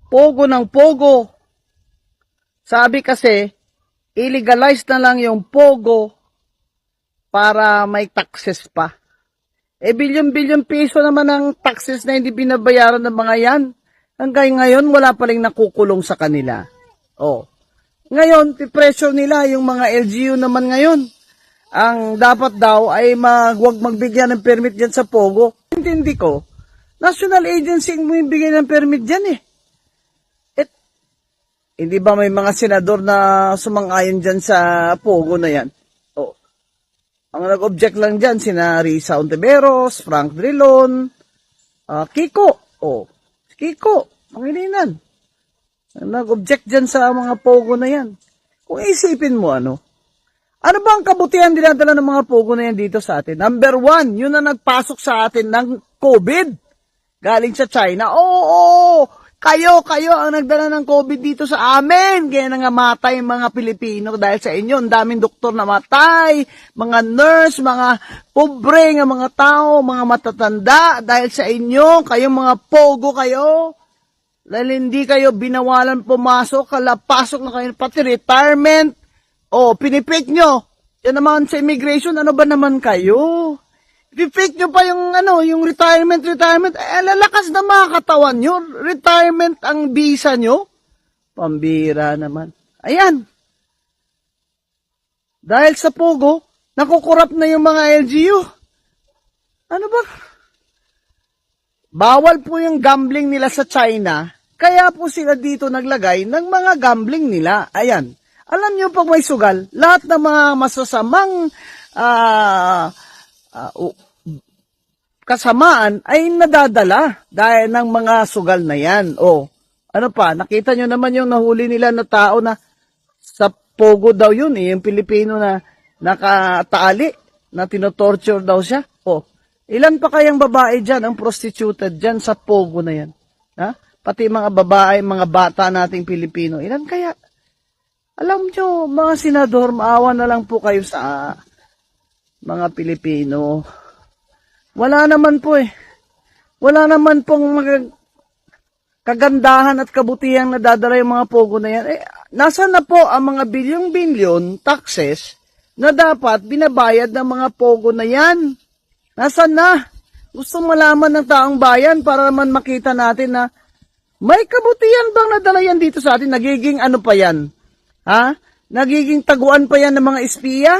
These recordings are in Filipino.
Pogo ng pogo. Sabi kasi, illegalize na lang yung pogo para may taxes pa. Bilyon-bilyon piso naman ang taxes na hindi binabayaran ng mga yan. Hanggang ngayon, wala pa rin nakukulong sa kanila. Ngayon, pressure nila yung mga LGU naman ngayon. Ang dapat daw ay wag magbigyan ng permit dyan sa Pogo. Hindi ko. National agency ang bumibigay ng permit dyan eh. Hindi ba may mga senador na sumang-ayon dyan sa Pogo na yan? Ang nag-object lang dyan, sina Risa Ontiveros, Frank Drilon, Kiko. Kiko, Pangilinan. Nag-object dyan sa mga Pogo na yan. Kung isipin mo ano ba ang kabutihan dinadala ng mga Pogo na yan dito sa atin? Number 1, yun na nagpasok sa atin ng COVID. Galing sa China. Kayo ang nagdala ng COVID dito sa amin. Kaya nangamatay mga Pilipino dahil sa inyo. Ang daming doktor na matay, mga nurse, mga pobre nga mga tao, mga matatanda dahil sa inyo. Kayong mga Pogo kayo. Dahil hindi kayo binawalan pumasok, kalapasok na kayo, pati retirement. Pinipake nyo. Yan naman sa immigration, ano ba naman kayo? I-fake nyo pa yung retirement, lalakas na mga katawan nyo. Retirement ang visa nyo. Pambira naman. Ayan. Dahil sa Pogo, nakukurap na yung mga LGU. Ano ba? Bawal po yung gambling nila sa China, kaya po sila dito naglagay ng mga gambling nila. Ayan. Alam nyo pag may sugal, lahat ng mga masasamang kasamaan ay nadadala dahil ng mga sugal na yan. Ano pa, nakita nyo naman yung nahuli nila na tao na sa Pogo daw yun yung Pilipino na nakatali, na tinotorture daw siya. Ilan pa kayang babae dyan ang prostituted dyan sa Pogo na yan? Pati mga babae, mga bata nating Pilipino, ilan kaya? Alam nyo, mga senador, maawa na lang po kayo sa mga Pilipino. Wala naman po Wala naman pong kagandahan at kabutihang nadadala yung mga Pogo na yan. Nasaan na po ang mga bilyong-bilyon taxes na dapat binabayad ng mga Pogo na yan? Nasaan na? Gusto malaman ng taong bayan para naman makita natin na may kabutihan bang nadala yan dito sa atin? Nagiging ano pa yan? Nagiging taguan pa yan ng mga espiya?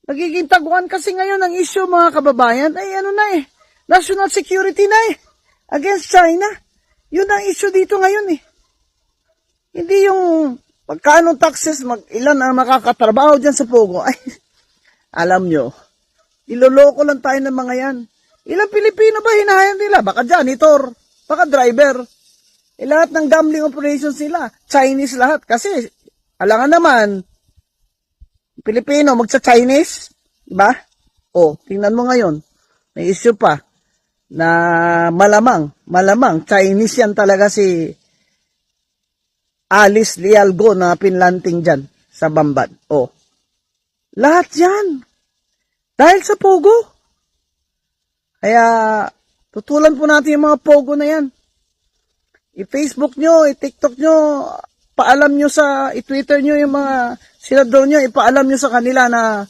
Nagiging taguan kasi ngayon ang issue mga kababayan ay national security na against China. Yun ang issue dito ngayon Hindi yung pagkano taxes, ilan ang makakatrabaho dyan sa Pogo. Alam nyo, iloloko lang tayo ng mga yan. Ilang Pilipino ba hinahayan nila? Baka janitor, baka driver. Lahat ng gambling operations nila, Chinese lahat. Kasi, alangan naman, Pilipino magsa-Chinese, diba? Tingnan mo ngayon, may issue pa, na malamang, Chinese yan talaga si Alice Lialgo na pinlanting dyan sa Bamban. Lahat yan. Dahil sa Pogo. Kaya, tutulan po natin yung mga Pogo na yan. I-Facebook nyo, i-TikTok nyo, paalam nyo i-Twitter nyo yung mga senador nyo, ipaalam nyo sa kanila na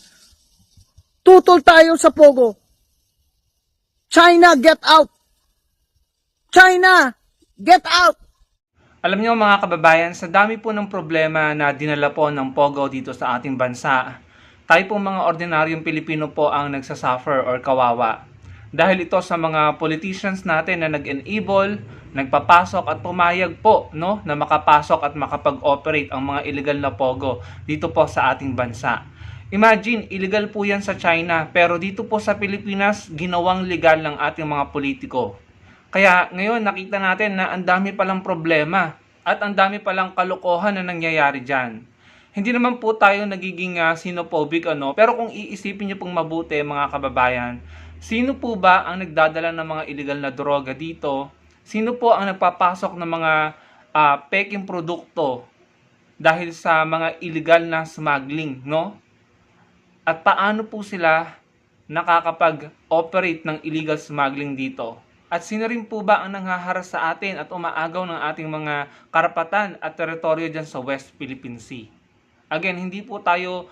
tutol tayo sa Pogo. China, get out! China, get out! Alam niyo mga kababayan, sa dami po ng problema na dinala po ng Pogo dito sa ating bansa, tayo po mga ordinaryong Pilipino po ang nagsasuffer or kawawa. Dahil ito sa mga politicians natin na nag-enable, nagpapasok at pumayag po na makapasok at makapag-operate ang mga illegal na Pogo dito po sa ating bansa. Imagine, illegal po yan sa China pero dito po sa Pilipinas, ginawang legal ng ating mga politiko. Kaya ngayon nakita natin na ang dami palang problema at ang dami palang kalokohan na nangyayari dyan. Hindi naman po tayo nagiging xenophobic pero kung iisipin niyo pong mabuti mga kababayan, sino po ba ang nagdadala ng mga illegal na droga dito? Sino po ang nagpapasok ng mga peking produkto dahil sa mga illegal na smuggling, At paano po sila nakakapag-operate ng illegal smuggling dito? At sino rin po ba ang nanghaharas sa atin at umaagaw ng ating mga karapatan at teritoryo dyan sa West Philippine Sea? Again, hindi po tayo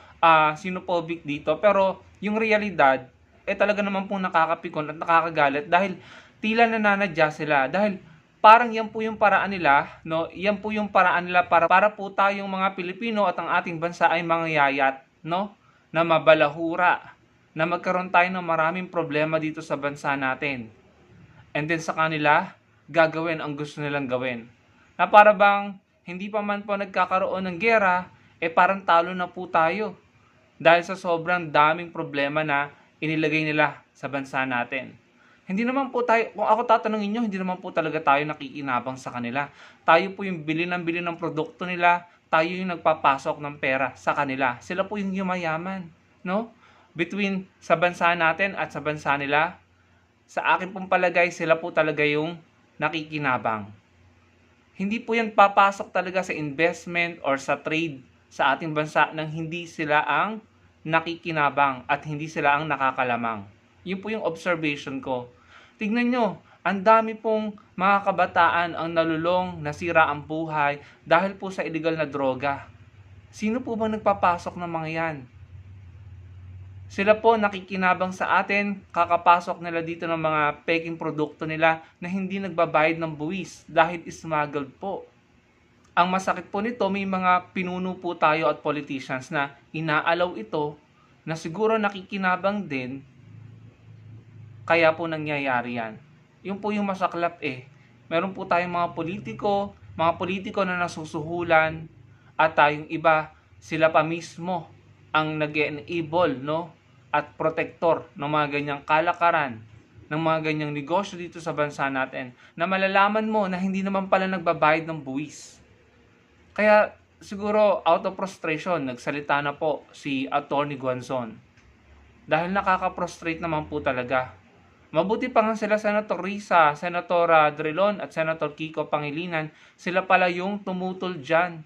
sinophobic dito, pero yung realidad, talaga naman pong nakakapikon at nakakagalit dahil tila nananadya sila. Dahil parang yan po yung paraan nila, no? Yan po yung paraan nila para po tayong mga Pilipino at ang ating bansa ay mangyayat, no? Na mabalahura, na magkaroon tayo ng maraming problema dito sa bansa natin. And then sa kanila, gagawin ang gusto nilang gawin. Na para bang hindi pa man po nagkakaroon ng gera, parang talo na po tayo. Dahil sa sobrang daming problema na inilagay nila sa bansa natin. Hindi naman po tayo, kung ako tatanungin nyo, hindi naman po talaga tayo nakikinabang sa kanila. Tayo po yung bili ng produkto nila, tayo yung nagpapasok ng pera sa kanila. Sila po yung yumayaman, no? Between sa bansa natin at sa bansa nila, sa akin pong palagay, sila po talaga yung nakikinabang. Hindi po yan papasok talaga sa investment or sa trade sa ating bansa nang hindi sila ang nakikinabang at hindi sila ang nakakalamang. Yun po yung observation ko. Tignan nyo, ang dami pong mga kabataan ang nalulong, nasira ang buhay dahil po sa illegal na droga. Sino po bang nagpapasok ng mga yan? Sila po nakikinabang sa atin, kakapasok nila dito ng mga peking produkto nila na hindi nagbabayad ng buwis dahil smuggled po. Ang masakit po nito, may mga pinuno po tayo at politicians na inaalaw ito na siguro nakikinabang din, kaya po nangyayari yan. Yun po yung masaklap Meron po tayong mga politiko na nasusuhulan at tayong iba, sila pa mismo ang nag-enable, no? At protector ng mga ganyang kalakaran, ng mga ganyang negosyo dito sa bansa natin, na malalaman mo na hindi naman pala nagbabayad ng buwis. Kaya siguro out of frustration, nagsalita na po si Atty. Guanzon. Dahil nakaka-frustrate naman po talaga. Mabuti pa nga sila Senator Risa, Senator Drilon at Senator Kiko Pangilinan, sila pala yung tumutol dyan.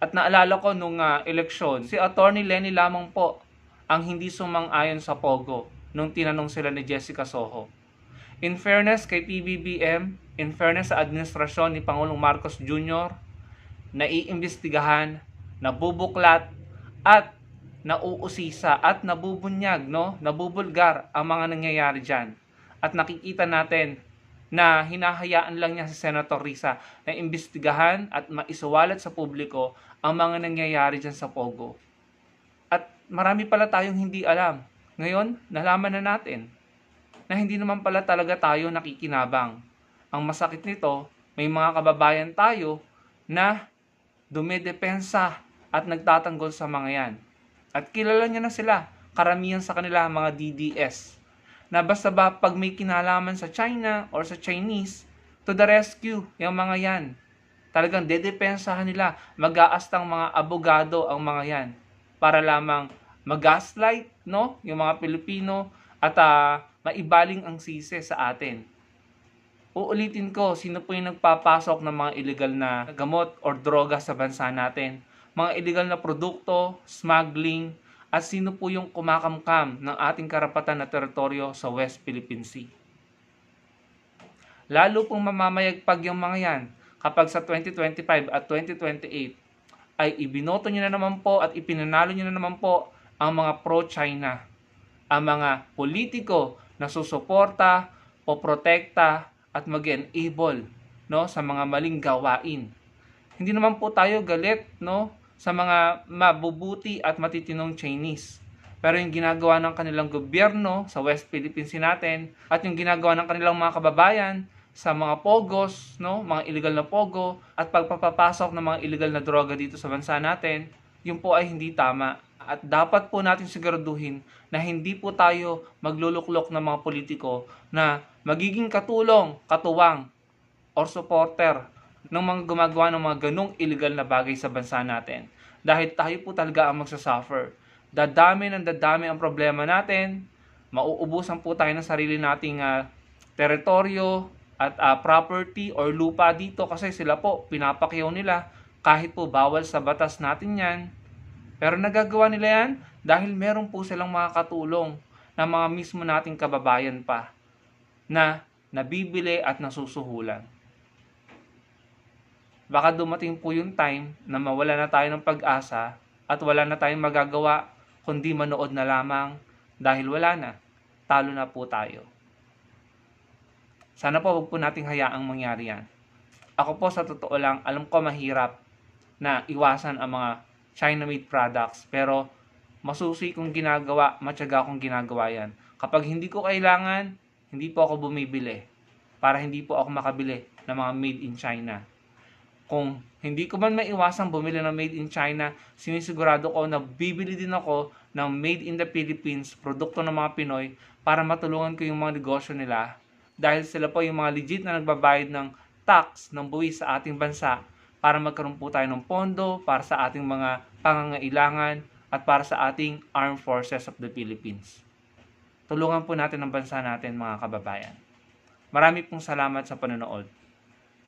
At naalala ko nung eleksyon, si Atty. Lenny lamang po ang hindi sumang-ayon sa Pogo nung tinanong sila ni Jessica Soho. In fairness kay PBBM, in fairness sa administrasyon ni Pangulong Marcos Jr., naiimbestigahan, nabubuklat, at nauusisa at nabubunyag, no? Nabubulgar ang mga nangyayari dyan. At nakikita natin na hinahayaan lang niya si Senator Risa na imbestigahan at maisuwalat sa publiko ang mga nangyayari dyan sa Pogo. At marami pala tayong hindi alam. Ngayon, nalaman na natin na hindi naman pala talaga tayo nakikinabang. Ang masakit nito, may mga kababayan tayo na dumedepensa at nagtatanggol sa mga yan. At kilala niya na sila, karamihan sa kanila mga DDS, na basta ba pag may kinalaman sa China or sa Chinese, to the rescue, yung mga yan. Talagang dedepensahan nila, mag-aastang mga abogado ang mga yan para lamang mag-gaslight, no? Yung mga Pilipino at maibaling ang sisi sa atin. Uulitin ko, sino po yung nagpapasok ng mga illegal na gamot or droga sa bansa natin? Mga illegal na produkto, smuggling, at sino po yung kumakamkam ng ating karapatan na teritoryo sa West Philippine Sea? Lalo pong mamamayagpag yung mga yan kapag sa 2025 at 2028 ay ibinoto nyo na naman po at ipinanalo nyo na naman po ang mga pro-China, ang mga politiko na susuporta o protekta at mag-enable, no, sa mga maling gawain. Hindi naman po tayo galit, no, sa mga mabubuti at matitinong Chinese. Pero yung ginagawa ng kanilang gobyerno sa West Philippine Sea natin at yung ginagawa ng kanilang mga kababayan sa mga pogos, no, mga illegal na pogo at pagpapapasok ng mga illegal na droga dito sa bansa natin, yun po ay hindi tama. At dapat po natin siguraduhin na hindi po tayo magluluklok ng mga politiko na magiging katulong, katuwang, or supporter ng mga gumagawa ng mga ganong illegal na bagay sa bansa natin. Dahil tayo po talaga ang magsasuffer. Dadami ang problema natin, mauubusan po tayo ng sarili nating teritoryo at property or lupa dito kasi sila po pinapakyaw nila kahit po bawal sa batas natin yan. Pero nagagawa nila yan dahil meron po silang mga katulong na mga mismo nating kababayan pa na nabibili at nasusuhulan. Baka dumating po yung time na mawala na tayo ng pag-asa at wala na tayong magagawa kundi manood na lamang dahil wala na, talo na po tayo. Sana po wag po nating hayaang mangyari yan. Ako po sa totoo lang, alam ko mahirap na iwasan ang mga China-made products, pero masusi kong ginagawa, matyaga kong ginagawa yan. Kapag hindi ko kailangan, hindi po ako bumibili para hindi po ako makabili ng mga made in China. Kung hindi ko man maiwasang bumili ng made in China, sinisigurado ko na bibili din ako ng made in the Philippines, produkto ng mga Pinoy, para matulungan ko yung mga negosyo nila. Dahil sila po yung mga legit na nagbabayad ng tax, ng buwis sa ating bansa, para magkaroon po tayo ng pondo, para sa ating mga pangangailangan, at para sa ating Armed Forces of the Philippines. Tulungan po natin ang bansa natin, mga kababayan. Marami pong salamat sa panonood.